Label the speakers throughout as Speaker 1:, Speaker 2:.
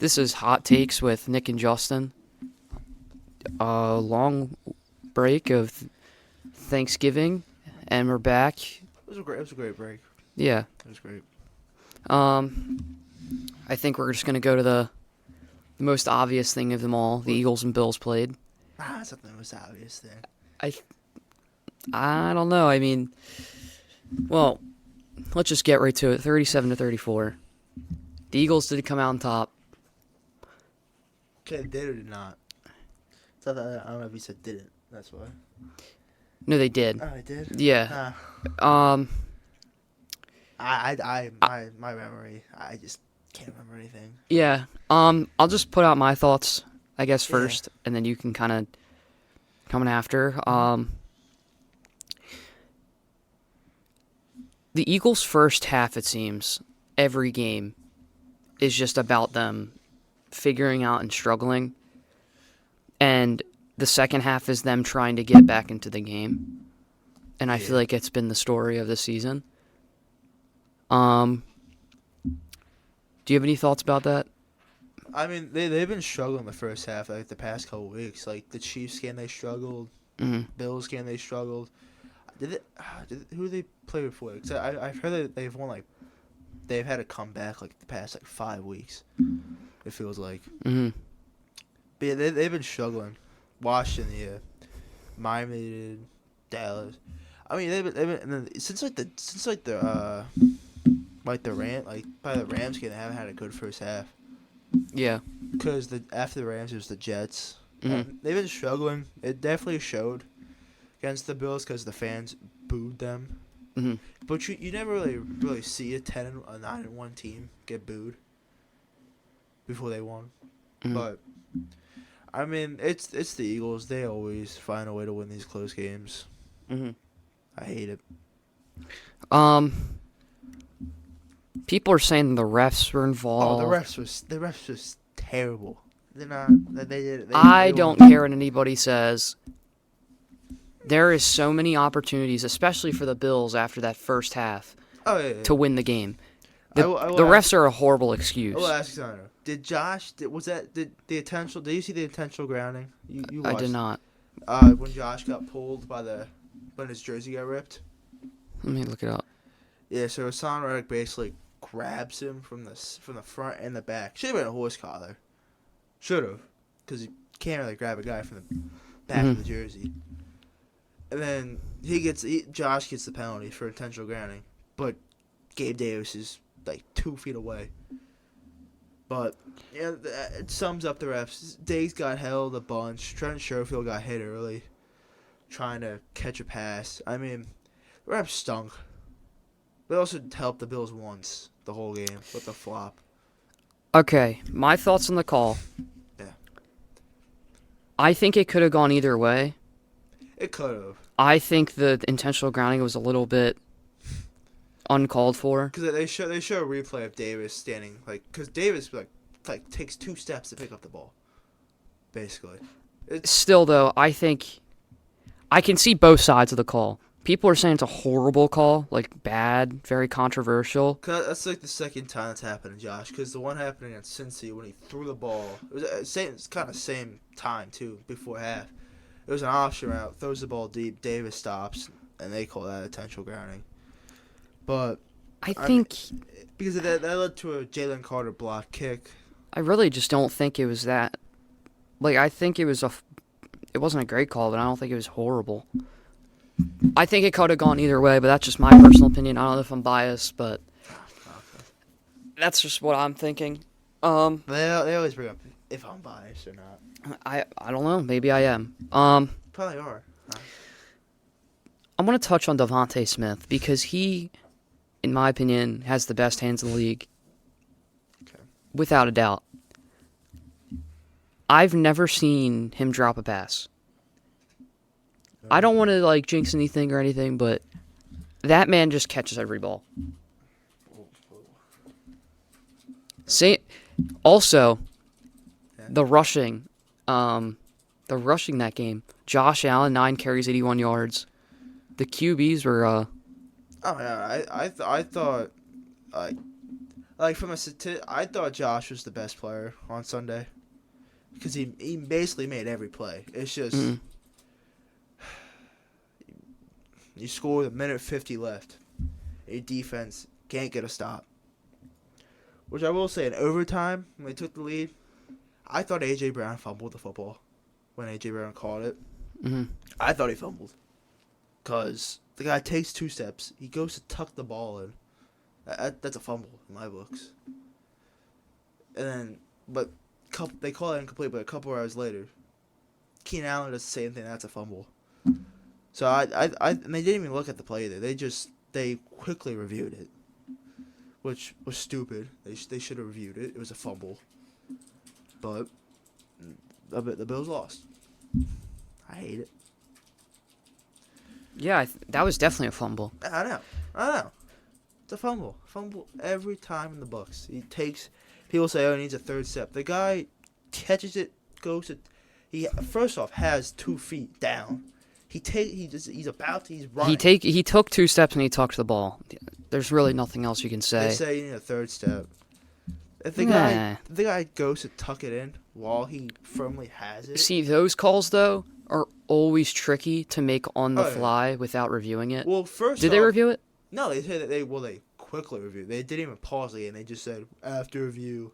Speaker 1: This is Hot Takes with Nick and Justin. A long break of Thanksgiving, and we're back.
Speaker 2: It was a great break.
Speaker 1: Yeah.
Speaker 2: It was great.
Speaker 1: I think we're just gonna go to the most obvious thing of them all. The Eagles and Bills played.
Speaker 2: Something was obvious there.
Speaker 1: I don't know. I mean, well, let's just get right to it. 37-34. The Eagles did come out on top.
Speaker 2: Okay, did or did not? I don't know if you said didn't. That's why.
Speaker 1: No, they did.
Speaker 2: Oh, I did.
Speaker 1: Yeah.
Speaker 2: My memory. I just can't remember anything.
Speaker 1: Yeah. I'll just put out my thoughts, I guess, first, and then you can kind of come in after. The Eagles' first half, it seems, every game is just about them figuring out and struggling. And the second half is them trying to get back into the game. And I feel like it's been the story of the season. Do you have any thoughts about that?
Speaker 2: I mean, they've been struggling the first half, like the past couple weeks. Like the Chiefs game, they struggled.
Speaker 1: Mm-hmm.
Speaker 2: Bills game, they struggled. Who did they play before? Cause I've heard that they've had a comeback like the past 5 weeks. It feels like.
Speaker 1: Mm-hmm.
Speaker 2: But yeah, they've been struggling. Washington, yeah. Miami did. Dallas. I mean, they've been and then since the Rams game, they haven't had a good first half.
Speaker 1: Yeah.
Speaker 2: Because after the Rams, it was the Jets.
Speaker 1: Mm-hmm.
Speaker 2: They've been struggling. It definitely showed against the Bills because the fans booed them.
Speaker 1: Mm-hmm.
Speaker 2: But you never really see a 9-1 team get booed before they won.
Speaker 1: Mm-hmm.
Speaker 2: But I mean, it's the Eagles. They always find a way to win these close games.
Speaker 1: Mm-hmm.
Speaker 2: I hate it.
Speaker 1: People are saying the refs were involved.
Speaker 2: Oh, the refs was terrible. They're not. They did.
Speaker 1: I don't care what anybody says. There is so many opportunities, especially for the Bills after that first half, to win the game. The refs are a horrible excuse.
Speaker 2: I will ask you something. Did the intentional? Did you see the intentional grounding? You watched,
Speaker 1: I did not.
Speaker 2: When Josh got pulled when his jersey got ripped.
Speaker 1: Let me look it up.
Speaker 2: Yeah, so Hassan Reddick basically grabs him from the front and the back. Should have been a horse collar. Should have, because you can't really grab a guy from the back of the jersey. And then Josh gets the penalty for intentional grounding, but Gabe Davis is 2 feet away. But yeah, it sums up the refs. Diggs got held a bunch. Trent Sherfield got hit early, trying to catch a pass. I mean, the refs stunk. They also helped the Bills once the whole game with the flop.
Speaker 1: Okay, my thoughts on the call.
Speaker 2: Yeah.
Speaker 1: I think it could have gone either way.
Speaker 2: It could have.
Speaker 1: I think the intentional grounding was a little bit uncalled for.
Speaker 2: Because they show a replay of Davis standing because Davis takes 2 steps to pick up the ball. Basically.
Speaker 1: Still though, I think I can see both sides of the call. People are saying it's a horrible call, bad, very controversial.
Speaker 2: Cause that's the second time it's happened to Josh. Because the one happened against Cincy when he threw the ball, it's kind of same time too, before half. It was an option route, throws the ball deep, Davis stops, and they call that intentional grounding. But
Speaker 1: I think
Speaker 2: because that led to a Jalen Carter block kick.
Speaker 1: I really just don't think it was that. I think it wasn't a great call, but I don't think it was horrible. I think it could have gone either way, but that's just my personal opinion. I don't know if I'm biased, but that's just what I'm thinking.
Speaker 2: They always bring up if I'm biased or not.
Speaker 1: I don't know. Maybe I am.
Speaker 2: Probably are.
Speaker 1: I'm going to touch on Devontae Smith because he, in my opinion, has the best hands in the league.
Speaker 2: Okay.
Speaker 1: Without a doubt. I've never seen him drop a pass. I don't want to jinx anything or anything, but that man just catches every ball. Also, the rushing that game. Josh Allen 9 carries, 81 yards. The QBs were
Speaker 2: Oh yeah, I thought Like I thought Josh was the best player on Sunday because he basically made every play. It's just
Speaker 1: Mhm.
Speaker 2: you score with a minute 50 left. Your defense can't get a stop. Which I will say, in overtime when they took the lead, I thought AJ Brown fumbled the football when AJ Brown caught it.
Speaker 1: Mhm.
Speaker 2: I thought he fumbled because the guy takes 2 steps. He goes to tuck the ball in. That's a fumble in my books. And then, but they call it incomplete. But a couple hours later, Keenan Allen does the same thing. That's a fumble. So and they didn't even look at the play either. They quickly reviewed it, which was stupid. They should have reviewed it. It was a fumble. But the Bills lost. I hate it.
Speaker 1: Yeah, that was definitely a fumble.
Speaker 2: I know. It's a fumble. Fumble every time in the Bucks. People say, oh, he needs a third step. The guy catches it, he first off has 2 feet down. He's running.
Speaker 1: He took 2 steps and he tucked the ball. There's really nothing else you can say.
Speaker 2: They say you need a third step. If the guy goes to tuck it in while he firmly has it.
Speaker 1: See, those calls though are always tricky to make on the
Speaker 2: Oh, yeah.
Speaker 1: fly without reviewing it.
Speaker 2: Well,
Speaker 1: Did they review it?
Speaker 2: No, they said that they quickly reviewed. They didn't even pause the game. They just said after review.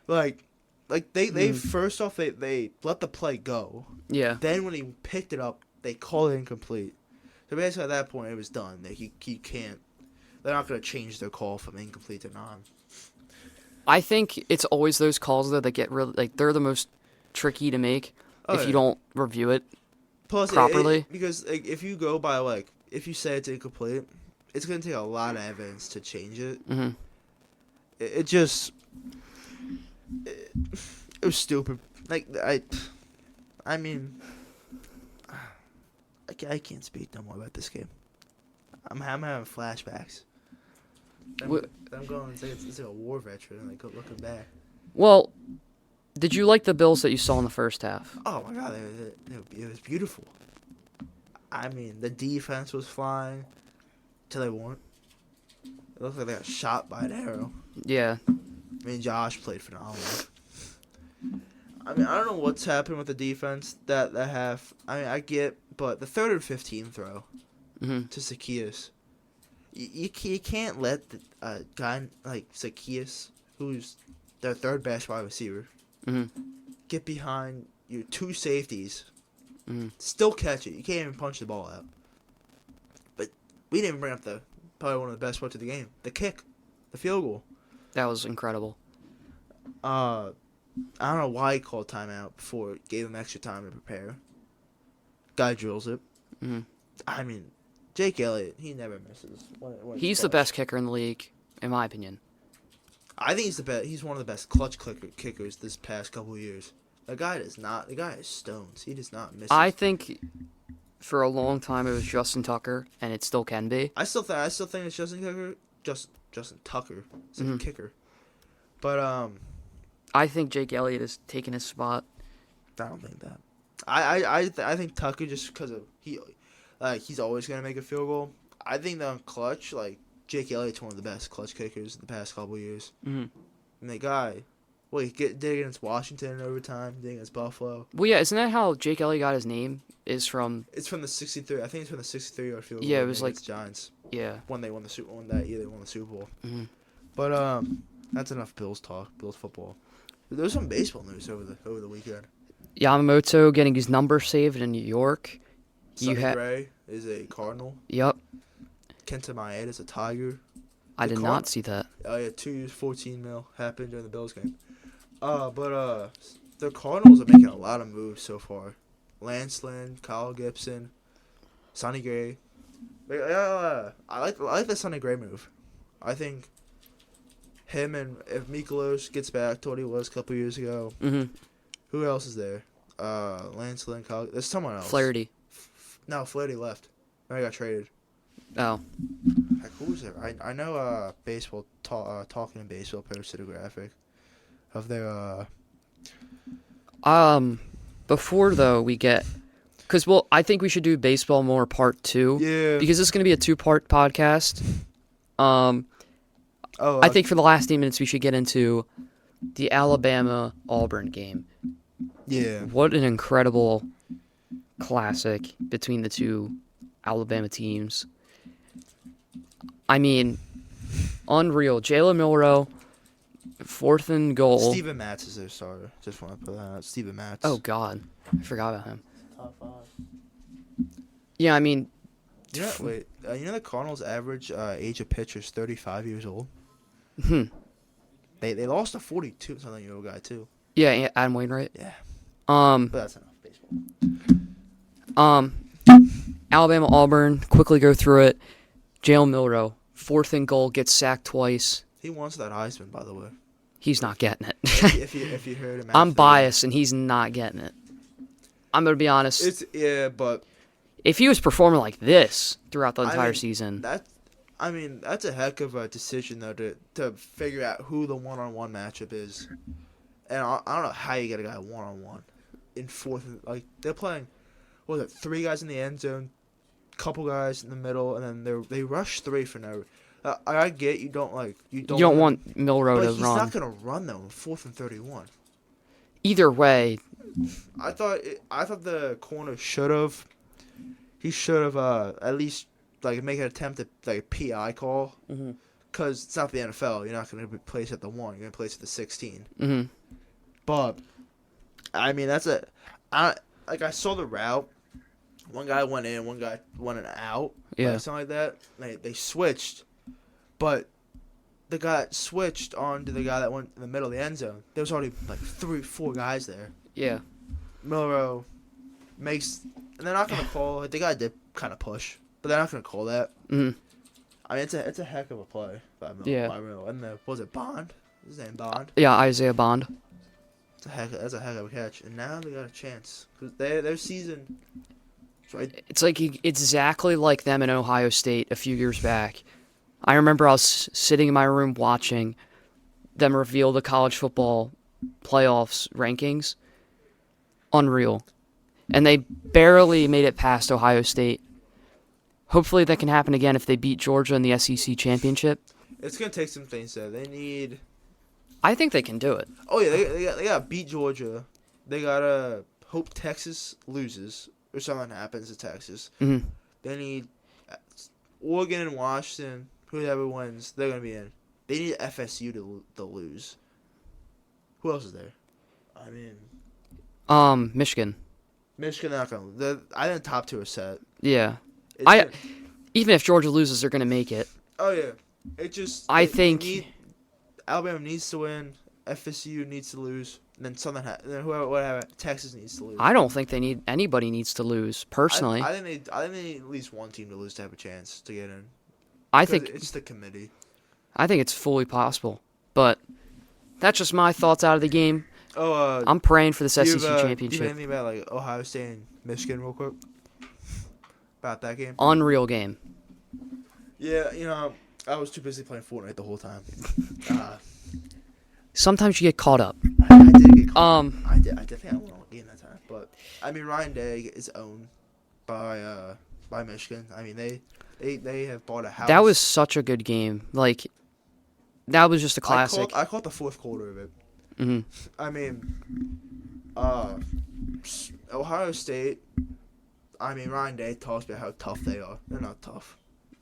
Speaker 2: Like they first off they let the play go.
Speaker 1: Yeah.
Speaker 2: Then when he picked it up, they called it incomplete. So basically at that point it was done. He can't. They're not gonna change their call from incomplete to non.
Speaker 1: I think it's always those calls though that get really they're the most tricky to make if you don't review it
Speaker 2: Plus,
Speaker 1: properly.
Speaker 2: because if you go by if you say it's incomplete, it's gonna take a lot of evidence to change it.
Speaker 1: Mm-hmm.
Speaker 2: It just it was stupid. I mean, I can't speak no more about this game. I'm having flashbacks. I'm going. It's like a war veteran. Looking back.
Speaker 1: Well, did you like the Bills that you saw in the first half?
Speaker 2: Oh my God, it was beautiful. I mean, the defense was flying till they weren't. It looked like they got shot by an arrow.
Speaker 1: Yeah.
Speaker 2: I mean, Josh played phenomenal. I mean, I don't know what's happened with the defense that half. I mean, I get, but the 3rd and 15 throw
Speaker 1: Mm-hmm.
Speaker 2: to Zacchaeus, you can't let a guy like Zacchaeus, who's their 3rd best wide receiver,
Speaker 1: Mm-hmm.
Speaker 2: get behind your 2 safeties,
Speaker 1: Mm-hmm.
Speaker 2: still catch it. You can't even punch the ball out. But we didn't even bring up probably one of the best parts of the game, the kick, the field goal.
Speaker 1: That was incredible.
Speaker 2: I don't know why he called timeout before it gave him extra time to prepare. Guy drills it.
Speaker 1: Mm-hmm.
Speaker 2: I mean, Jake Elliott, he never misses.
Speaker 1: He's the best kicker in the league, in my opinion.
Speaker 2: I think he's the best. He's one of the best clutch kickers this past couple of years. The guy is stones. He does not miss.
Speaker 1: I think for a long time it was Justin Tucker, and it still can be.
Speaker 2: I still think it's Justin Tucker. Justin Tucker. It's a kicker. But
Speaker 1: I think Jake Elliott is taking his spot.
Speaker 2: I don't think that. I think Tucker just because of he's always gonna make a field goal. I think that on clutch, Jake Elliott's one of the best clutch kickers in the past couple of years.
Speaker 1: Mm-hmm.
Speaker 2: And the guy, he did against Washington in overtime, did against Buffalo.
Speaker 1: Well, yeah, isn't that how Jake Elliott got his name? Is from
Speaker 2: It's from the 63. I think it's from the 63-yard field goal.
Speaker 1: Yeah, it was
Speaker 2: against Giants
Speaker 1: yeah.
Speaker 2: when they won the Super Bowl. That year they won the Super Bowl.
Speaker 1: Mm-hmm.
Speaker 2: But that's enough Bills talk. Bills football. There was some baseball news over the weekend.
Speaker 1: Yamamoto getting his number saved in New York.
Speaker 2: Sonny Gray is a Cardinal.
Speaker 1: Yep.
Speaker 2: Kenta Maeda is a Tiger.
Speaker 1: I did not see that.
Speaker 2: Oh yeah, 2 years, $14 million happened during the Bills game. But the Cardinals are making a lot of moves so far. Lance Lynn, Kyle Gibson, Sonny Gray. I like the Sonny Gray move. I think him and if Mikolas gets back to what he was a couple years ago.
Speaker 1: Mm-hmm.
Speaker 2: Who else is there? Lance Lynn, Kyle. There's someone else.
Speaker 1: Flaherty.
Speaker 2: No, Flaherty left. No, he got traded.
Speaker 1: Oh.
Speaker 2: Who was there? I know baseball talking in baseball posted a graphic of their
Speaker 1: Before though we get, because I think we should do baseball more part 2.
Speaker 2: Yeah.
Speaker 1: Because this is going to be a 2-part podcast.
Speaker 2: Oh,
Speaker 1: I think for the last 8 minutes we should get into the Alabama-Auburn game.
Speaker 2: yeah.
Speaker 1: What an incredible classic between the two Alabama teams. I mean, unreal. Jalen Milroe, 4th and goal.
Speaker 2: Steven Matz is their starter. Just want to put that out. Steven Matz.
Speaker 1: Oh, God. I forgot about him.
Speaker 2: Top 5.
Speaker 1: Yeah, I mean,
Speaker 2: You know the Cardinals' average age of pitcher is 35 years old.
Speaker 1: hmm.
Speaker 2: They lost a 42-something-year-old guy too.
Speaker 1: Yeah, Adam Wainwright.
Speaker 2: Yeah,
Speaker 1: Um,
Speaker 2: but that's enough baseball.
Speaker 1: Alabama-Auburn, quickly go through it. Jalen Milroe, 4th and goal, gets sacked twice.
Speaker 2: He wants that Heisman, by the way.
Speaker 1: He's not getting it.
Speaker 2: if you heard him,
Speaker 1: I'm
Speaker 2: after-
Speaker 1: biased, and he's not getting it. I'm going to be honest.
Speaker 2: But
Speaker 1: If he was performing like this throughout the entire
Speaker 2: mean,
Speaker 1: season,
Speaker 2: that's a heck of a decision though to figure out who the one-on-one matchup is. And I don't know how you get a guy one-on-one in 4th. Like they're playing, what was it, 3 guys in the end zone, couple guys in the middle, and then they rush 3 for no. I get you don't
Speaker 1: you don't want Milroe
Speaker 2: but
Speaker 1: to
Speaker 2: he's
Speaker 1: run.
Speaker 2: not gonna run though in 4th and 31.
Speaker 1: Either way,
Speaker 2: I thought the corner should have. He should have at least make an attempt at a PI call, because it's not the NFL. You're not going to be placed at the 1. You're going to place at the 16.
Speaker 1: hmm.
Speaker 2: But I mean I saw the route. One guy went in, one guy went out.
Speaker 1: Yeah.
Speaker 2: Something like that. They switched, but the guy that switched on to the guy that went in the middle of the end zone. There was already 3-4 guys there.
Speaker 1: Yeah.
Speaker 2: Milroe makes, and they're not gonna call. The guy did kind of push, but they're not gonna call that.
Speaker 1: hmm.
Speaker 2: I mean, it's a heck of a play by Milroe. And was it Bond? His name Bond.
Speaker 1: Yeah, Isaiah Bond.
Speaker 2: That's a heck of a catch. And now they got a chance because their season. Right.
Speaker 1: It's like exactly like them in Ohio State a few years back. I remember I was sitting in my room watching them reveal the college football playoffs rankings. Unreal. And they barely made it past Ohio State. Hopefully that can happen again if they beat Georgia in the SEC championship.
Speaker 2: It's gonna take some things though. They need.
Speaker 1: I think they can do it.
Speaker 2: Oh yeah, they gotta beat Georgia. They gotta hope Texas loses or something happens to Texas.
Speaker 1: hmm.
Speaker 2: They need Oregon and Washington. Whoever wins, they're gonna be in. They need FSU to lose. Who else is there? I mean,
Speaker 1: Michigan.
Speaker 2: Michigan not gonna. I think the top 2 are set.
Speaker 1: Yeah.
Speaker 2: It's
Speaker 1: Even if Georgia loses, they're going to make it.
Speaker 2: oh yeah, it just.
Speaker 1: I think
Speaker 2: Alabama needs to win. FSU needs to lose. And then then whatever. Texas needs to lose.
Speaker 1: I don't think anybody needs to lose, personally.
Speaker 2: I think they need at least one team to lose to have a chance to get in.
Speaker 1: I think
Speaker 2: It's the committee.
Speaker 1: I think it's fully possible. But that's just my thoughts out of the game.
Speaker 2: Oh,
Speaker 1: I'm praying for this
Speaker 2: do you
Speaker 1: SEC
Speaker 2: have, Do you
Speaker 1: championship.
Speaker 2: have anything about Ohio State and Michigan real quick? About that game?
Speaker 1: Unreal game.
Speaker 2: Yeah, I was too busy playing Fortnite the whole time.
Speaker 1: Sometimes you get caught up.
Speaker 2: I did get caught. I did think I won a game that time, but I mean Ryan Day is owned by Michigan. I mean they have bought a house.
Speaker 1: That was such a good game. That was just a classic.
Speaker 2: I caught the 4th quarter of it.
Speaker 1: hmm.
Speaker 2: I mean, Ohio State. I mean Ryan Day talks about how tough they are. They're not tough.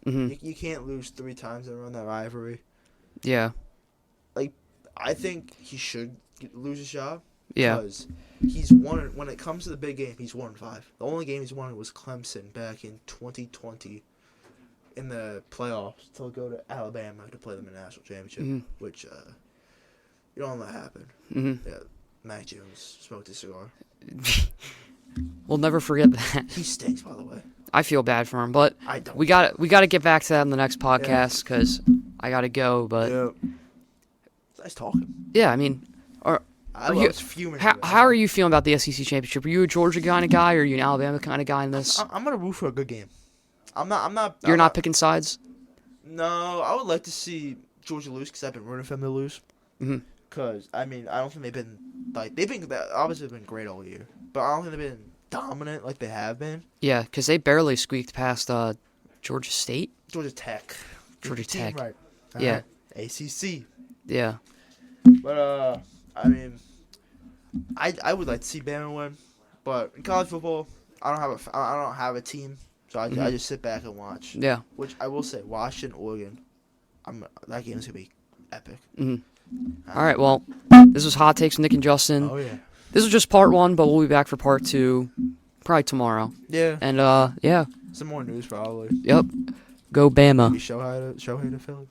Speaker 1: hmm.
Speaker 2: You can't lose 3 times in a row in that rivalry.
Speaker 1: Yeah.
Speaker 2: I think he should lose his job.
Speaker 1: Yeah.
Speaker 2: Because he's won. When it comes to the big game, he's 1-5. The only game he's won was Clemson back in 2020 in the playoffs to go to Alabama to play them in the national championship, which you don't know what happened.
Speaker 1: hmm.
Speaker 2: Yeah, Mac Jones smoked a cigar.
Speaker 1: We'll never forget that.
Speaker 2: He stinks, by the way.
Speaker 1: I feel bad for him, but
Speaker 2: I don't.
Speaker 1: we got to get back to that in the next podcast because I got to go. But
Speaker 2: Yeah. It's nice talking.
Speaker 1: yeah, I mean,
Speaker 2: I
Speaker 1: you-
Speaker 2: was fuming.
Speaker 1: how are you feeling about the SEC championship? Are you a Georgia kind of guy, or are you an Alabama kind of guy in this?
Speaker 2: I'm gonna root for a good game. I'm not.
Speaker 1: You're not picking sides.
Speaker 2: No, I would like to see Georgia lose because I've been rooting for them to lose.
Speaker 1: Mhm.
Speaker 2: Because I mean, I don't think they've been obviously been great all year, but I don't think they've been dominant like they have been.
Speaker 1: Yeah, because they barely squeaked past Georgia State.
Speaker 2: Georgia Tech.
Speaker 1: Georgia
Speaker 2: Get the team
Speaker 1: Tech.
Speaker 2: right.
Speaker 1: Yeah.
Speaker 2: Alright? ACC.
Speaker 1: Yeah.
Speaker 2: But I mean, I would like to see Bama win, but in college football, I don't have a team, so I just sit back and watch.
Speaker 1: Yeah.
Speaker 2: Which I will say, Washington, Oregon, that game is gonna be epic.
Speaker 1: All right. Well, this was Hot Takes with Nick and Justin.
Speaker 2: Oh yeah.
Speaker 1: This was just part 1, but we'll be back for part 2 probably tomorrow.
Speaker 2: Yeah.
Speaker 1: And yeah.
Speaker 2: Some more news probably.
Speaker 1: Yep. Go Bama.
Speaker 2: Maybe Shohei to Philly.